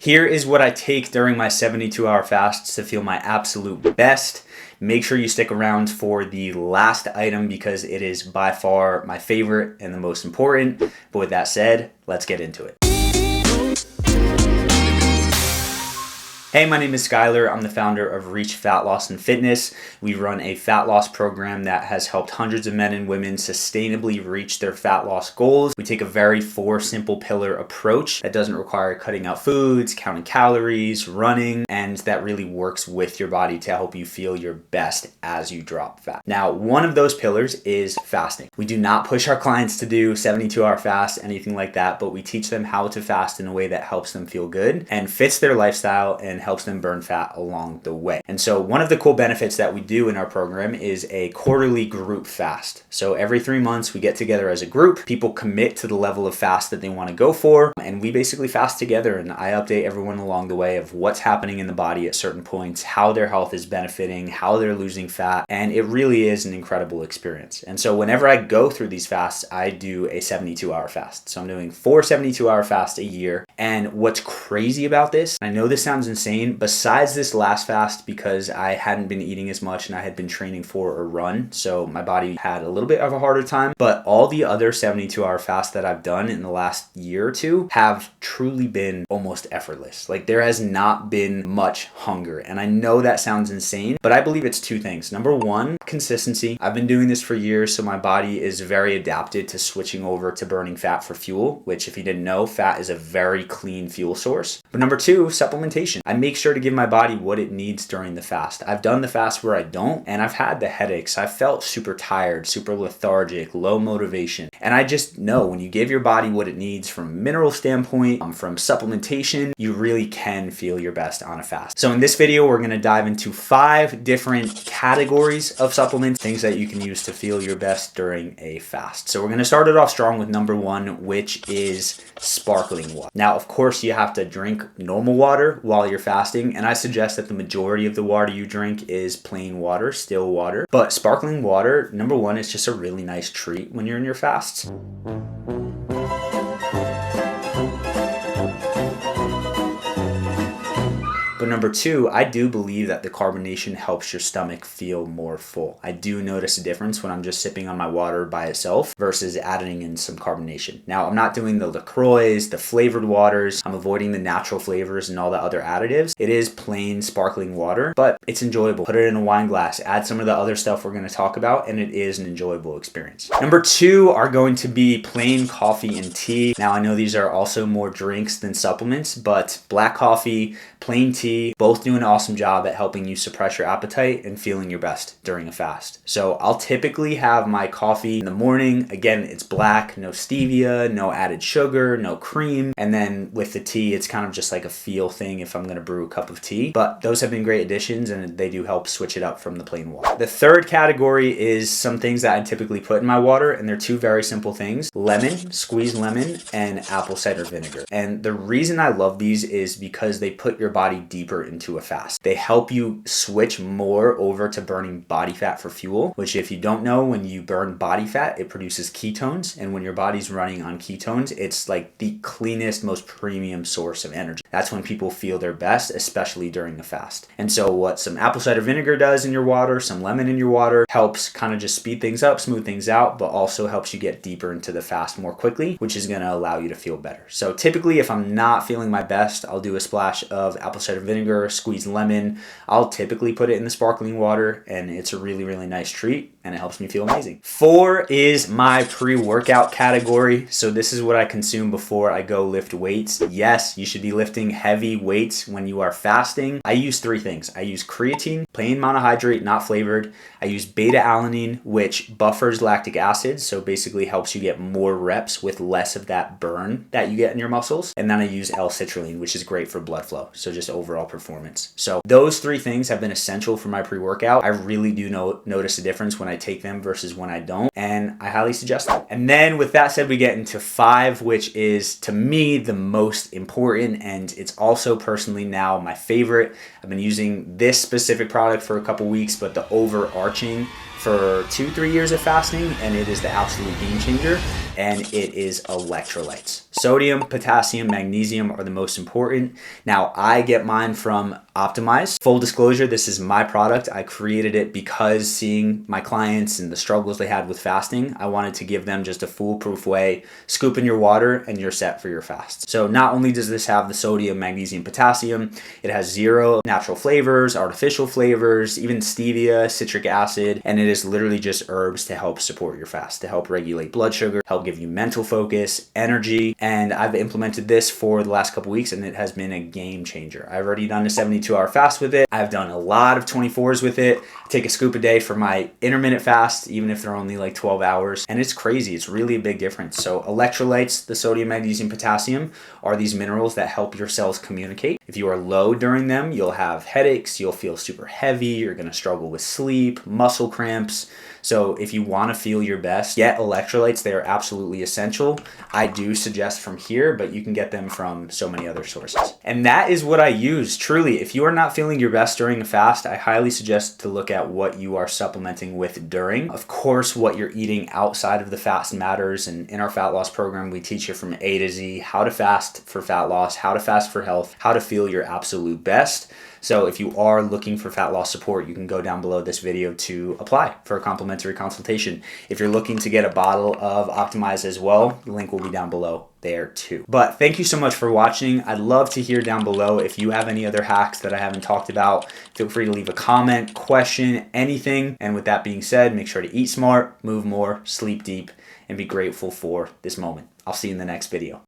Here is what I take during my 72-hour fasts to feel my absolute best. Make sure you stick around for the last item because it is by far my favorite and the most important. But with that said, let's get into it. Hey, my name is Schuyler. I'm the founder of Reach Fat Loss and Fitness. We run a fat loss program that has helped hundreds of men and women sustainably reach their fat loss goals. We take a very 4 simple pillar approach that doesn't require cutting out foods, counting calories, running, and that really works with your body to help you feel your best as you drop fat. Now, one of those pillars is fasting. We do not push our clients to do 72-hour fasts, anything like that, but we teach them how to fast in a way that helps them feel good and fits their lifestyle and helps them burn fat along the way. And so one of the cool benefits that we do in our program is a quarterly group fast. So every 3 months we get together as a group, people commit to the level of fast that they want to go for, and we basically fast together, and I update everyone along the way of what's happening in the body at certain points, how their health is benefiting, how they're losing fat, and it really is an incredible experience. And so whenever I go through these fasts, I do a 72-hour fast. So I'm doing 4 72-hour fasts a year. And what's crazy about this, I know this sounds insane, besides this last fast, because I hadn't been eating as much and I had been training for a run, so my body had a little bit of a harder time, but all the other 72-hour fasts that I've done in the last year or two have truly been almost effortless. Like, there has not been much hunger, and I know that sounds insane, but I believe it's 2 things. Number 1, consistency. I've been doing this for years, so my body is very adapted to switching over to burning fat for fuel, which, if you didn't know, fat is a very clean fuel source. But number 2, supplementation. I make sure to give my body what it needs during the fast. I've done the fast where I don't, and I've had the headaches. I've felt super tired, super lethargic, low motivation. And I just know when you give your body what it needs from a mineral standpoint, from supplementation, you really can feel your best on a fast. So in this video, we're going to dive into 5 different categories of supplements, things that you can use to feel your best during a fast. So we're going to start it off strong with number 1, which is sparkling water. Now, of course, you have to drink normal water while you're fasting, and I suggest that the majority of the water you drink is plain water, still water. But sparkling water, number 1, is just a really nice treat when you're in your fasts. But number 2, I do believe that the carbonation helps your stomach feel more full. I do notice a difference when I'm just sipping on my water by itself versus adding in some carbonation. Now, I'm not doing the LaCroix, the flavored waters. I'm avoiding the natural flavors and all the other additives. It is plain sparkling water, but it's enjoyable. Put it in a wine glass, add some of the other stuff we're going to talk about, and it is an enjoyable experience. Number 2 are going to be plain coffee and tea. Now, I know these are also more drinks than supplements, but black coffee, plain tea, both do an awesome job at helping you suppress your appetite and feeling your best during a fast. So I'll typically have my coffee in the morning. Again, it's black, no stevia, no added sugar, no cream. And then with the tea, it's kind of just like a feel thing if I'm going to brew a cup of tea. But those have been great additions, and they do help switch it up from the plain water. The third category is some things that I typically put in my water, and they're 2 very simple things: lemon, squeezed lemon, and apple cider vinegar. And the reason I love these is because they put your body deeper into a fast. They help you switch more over to burning body fat for fuel, which, if you don't know, when you burn body fat, it produces ketones. And when your body's running on ketones, it's like the cleanest, most premium source of energy. That's when people feel their best, especially during the fast. And so what some apple cider vinegar does in your water, some lemon in your water, helps kind of just speed things up, smooth things out, but also helps you get deeper into the fast more quickly, which is going to allow you to feel better. So typically, if I'm not feeling my best, I'll do a splash of apple cider vinegar, squeezed lemon. I'll typically put it in the sparkling water, and it's a really, really nice treat, and it helps me feel amazing. 4 is my pre-workout category. So this is what I consume before I go lift weights. Yes, you should be lifting heavy weights when you are fasting. I use 3 things. I use creatine, plain monohydrate, not flavored. I use beta-alanine, which buffers lactic acid, so basically helps you get more reps with less of that burn that you get in your muscles. And then I use L-citrulline, which is great for blood flow, so just overall performance. So those 3 things have been essential for my pre-workout. I really do notice a difference when I take them versus when I don't, and I highly suggest them. And then with that said, we get into 5, which is, to me, the most important, and it's also personally now my favorite. I've been using this specific product for a couple weeks, but the overarching for 2-3 years of fasting, and it is the absolute game changer, and it is electrolytes. Sodium, potassium, magnesium are the most important. Now, I get mine from Optimize. Full disclosure, this is my product. I created it because seeing my clients and the struggles they had with fasting, I wanted to give them just a foolproof way. Scoop in your water and you're set for your fast. So not only does this have the sodium, magnesium, potassium, it has 0 natural flavors, artificial flavors, even stevia, citric acid, and it is literally just herbs to help support your fast, to help regulate blood sugar, help give you mental focus, energy. And I've implemented this for the last couple weeks, and it has been a game changer. I've already done a 72-hour fast with it. I've done a lot of 24s with it. I take a scoop a day for my intermittent fast, even if they're only like 12 hours. And it's crazy. It's really a big difference. So electrolytes, the sodium, magnesium, potassium, are these minerals that help your cells communicate. If you are low during them, you'll have headaches, you'll feel super heavy, you're going to struggle with sleep, muscle cramps. So if you want to feel your best, get electrolytes. They are absolutely essential. I do suggest from here, but you can get them from so many other sources. And that is what I use. Truly, if you are not feeling your best during a fast, I highly suggest to look at what you are supplementing with during. Of course, what you're eating outside of the fast matters. And in our fat loss program, we teach you from A to Z how to fast for fat loss, how to fast for health, how to feel your absolute best. So if you are looking for fat loss support, you can go down below this video to apply for a complimentary consultation. If you're looking to get a bottle of Optimize as well, the link will be down below there too. But thank you so much for watching. I'd love to hear down below if you have any other hacks that I haven't talked about. Feel free to leave a comment, question, anything. And with that being said, make sure to eat smart, move more, sleep deep, and be grateful for this moment. I'll see you in the next video.